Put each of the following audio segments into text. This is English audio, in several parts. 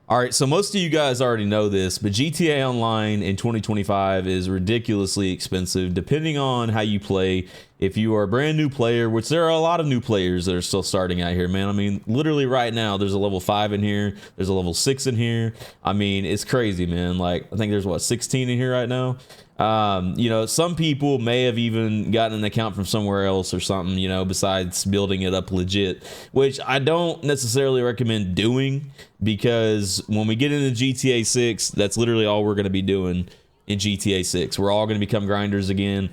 All right, so most of you guys already know this, but GTA Online in 2025 is ridiculously expensive depending on how you play. If you are a brand new player, which there are a lot of new players that are still starting out here, man. I mean, literally right now, there's a level 5 in here, there's a level 6 in here. I mean, it's crazy, man. Like, I think there's what, 16 in here right now. Some people may have even gotten an account from somewhere else or something, besides building it up legit, which I don't necessarily recommend doing, because when we get into GTA 6, that's literally all we're going to be doing in GTA 6. We're all going to become grinders again.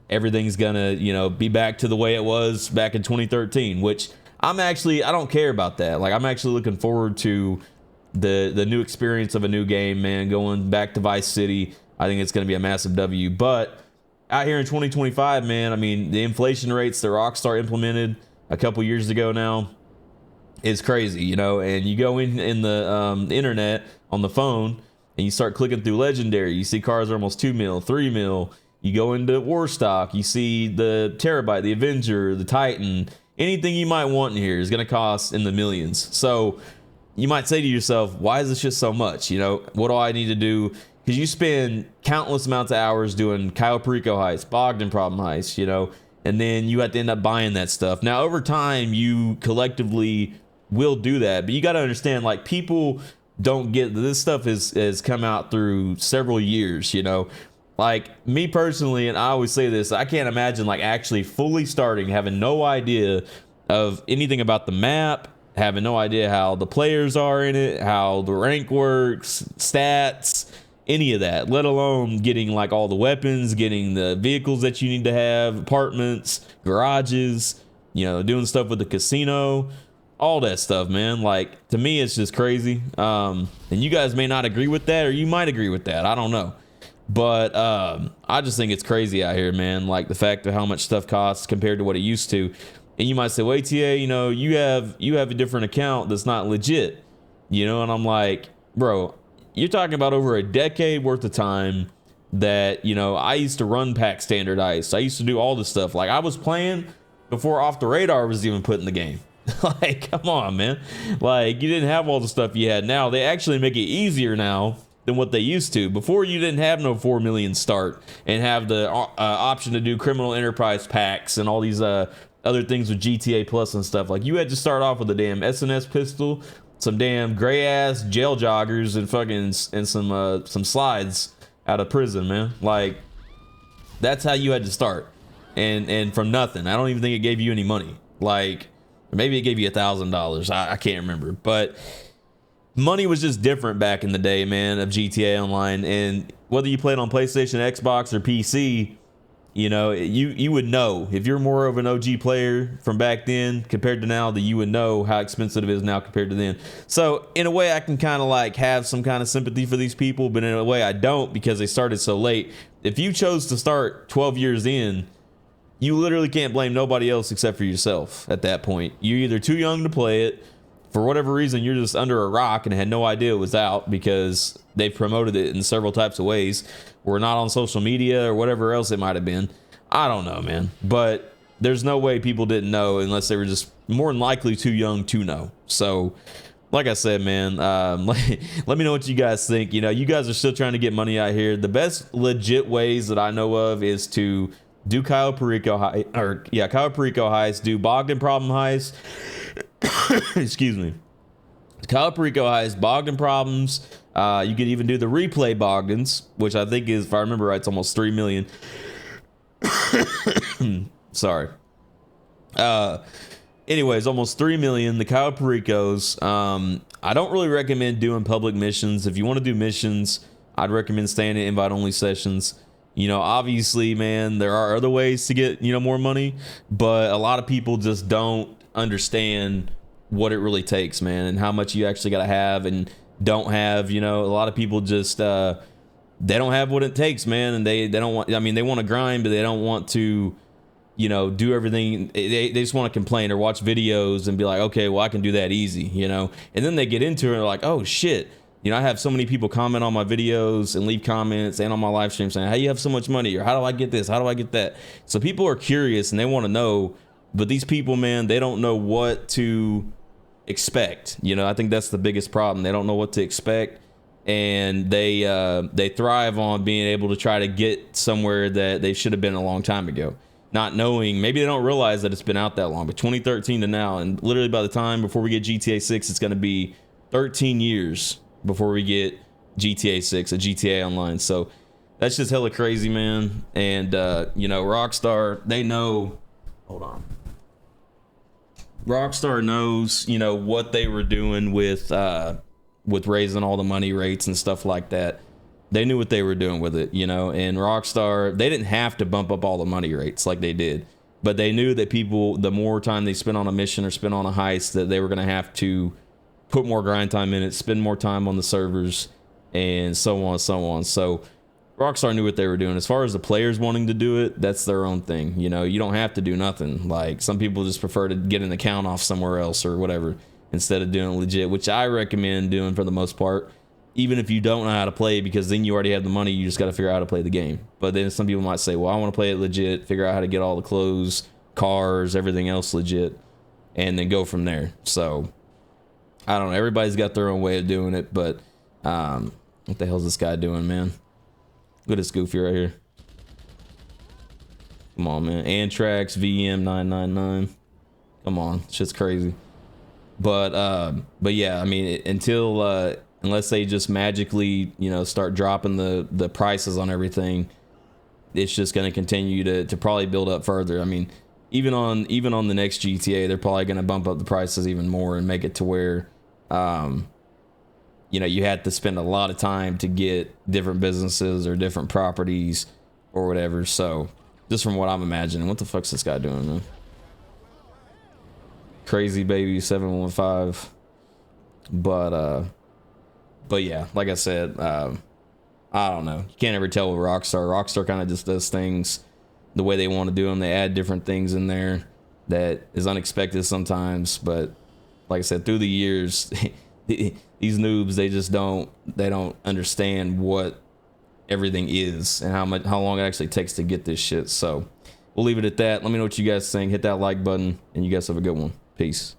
Everything's going to, be back to the way it was back in 2013, which I don't care about that. Like, I'm actually looking forward to the new experience of a new game, man, going back to Vice City. I think it's going to be a massive W. But out here in 2025, man, I mean, the inflation rates that Rockstar implemented a couple years ago now is crazy, and you go in the internet on the phone and you start clicking through Legendary. You see cars are almost 2 mil, 3 mil. You go into Warstock, you see the Terabyte, the Avenger, the Titan. Anything you might want in here is going to cost in the millions. So you might say to yourself, why is this just so much? What do I need to do? Because you spend countless amounts of hours doing Cayo Perico heists, Bogdan problem heists, and then you have to end up buying that stuff. Now, over time, you collectively will do that, but you got to understand, like, people don't get this stuff has come out through several years, like me personally, and I always say this, I can't imagine like actually fully starting, having no idea of anything about the map, having no idea how the players are in it, how the rank works, stats, any of that, let alone getting like all the weapons, getting the vehicles that you need to have, apartments, garages, doing stuff with the casino, all that stuff, man. Like, to me, it's just crazy. And you guys may not agree with that, or you might agree with that. I don't know. But I just think it's crazy out here, man. Like, the fact of how much stuff costs compared to what it used to. And you might say, well, ATA, you have a different account that's not legit, and I'm like, bro, you're talking about over a decade worth of time that, I used to run pack standardized. I used to do all this stuff. Like, I was playing before Off the Radar was even put in the game. Like, come on, man. Like, you didn't have all the stuff you had now. They actually make it easier now than what they used to. Before, you didn't have no 4 million start and have the option to do criminal enterprise packs and all these other things with GTA Plus and stuff. Like, you had to start off with a damn SNS pistol, some damn gray ass jail joggers, and some slides out of prison, man. Like, that's how you had to start, and from nothing. I don't even think it gave you any money. Like, maybe it gave you $1,000. I can't remember, but money was just different back in the day, man, of GTA Online. And whether you played on PlayStation, Xbox, or PC, you would know. If you're more of an OG player from back then compared to now, that you would know how expensive it is now compared to then. So in a way, I can kind of like have some kind of sympathy for these people, but in a way I don't, because they started so late. If you chose to start 12 years in, you literally can't blame nobody else except for yourself at that point. You're either too young to play it, for whatever reason, you're just under a rock and had no idea it was out, because they promoted it in several types of ways, or not on social media or whatever else it might have been. I don't know, man. But there's no way people didn't know, unless they were just more than likely too young to know. So, like I said, man, let me know what you guys think. You guys are still trying to get money out here. The best legit ways that I know of is to do Cayo Perico heist, do Bogdan problem heist. Excuse me. Cayo Perico heist, Bogdan problems. You could even do the replay Bogdans, which I think is, if I remember right, it's almost 3 million. Sorry. Anyways, almost 3 million. The Cayo Pericos. I don't really recommend doing public missions. If you want to do missions, I'd recommend staying in invite-only sessions. Obviously, man, there are other ways to get, more money, but a lot of people just don't understand what it really takes, man, and how much you actually got to have and don't have. A lot of people just they don't have what it takes, man, and they don't want, they want to grind, but they don't want to do everything. They just want to complain or watch videos and be like, okay, well, I can do that easy, and then they get into it and they're like, oh shit, I have so many people comment on my videos and leave comments and on my live stream saying, how you have so much money, or how do I get this, how do I get that? So people are curious and they want to know, but these people, man, they don't know what to expect. You know, I think that's the biggest problem. They don't know what to expect, and they thrive on being able to try to get somewhere that they should have been a long time ago. Not knowing, maybe they don't realize that it's been out that long, but 2013 to now, and literally by the time before we get GTA 6, it's going to be 13 years before we get GTA 6, a GTA Online. So that's just hella crazy, man. And you know, Rockstar, they know. Hold on. Rockstar knows, you know, what they were doing with raising all the money rates and stuff like that. They knew what they were doing with it, you know. And Rockstar, they didn't have to bump up all the money rates like they did, but they knew that people, the more time they spent on a mission or spent on a heist, that they were going to have to put more grind time in it, spend more time on the servers, and so on and so on. So Rockstar knew what they were doing. As far as the players wanting to do it, that's their own thing. You know, you don't have to do nothing. Like, some people just prefer to get an account off somewhere else or whatever instead of doing it legit, which I recommend doing for the most part, even if you don't know how to play, because then you already have the money. You just got to figure out how to play the game. But then some people might say, well, I want to play it legit, figure out how to get all the clothes, cars, everything else legit, and then go from there. So I don't know. Everybody's got their own way of doing it, but what the hell's this guy doing, man? Look at this goofy right here. Come on, man. Antrax VM 999. Come on, shit's crazy. But yeah, I mean, unless they just magically, you know, start dropping the prices on everything, it's just going to continue to probably build up further. I mean, even on the next GTA, they're probably going to bump up the prices even more and make it to where you know, you had to spend a lot of time to get different businesses or different properties or whatever. So just from what I'm imagining, what the fuck's this guy doing, man? Crazy baby 715. But yeah, like I said, I don't know. You can't ever tell with Rockstar. Rockstar kind of just does things the way they want to do them. They add different things in there that is unexpected sometimes. But like I said, through the years, these noobs, they don't understand what everything is and how long it actually takes to get this shit. So we'll leave it at that. Let me know what you guys think. Hit that like button, and you guys have a good one. Peace.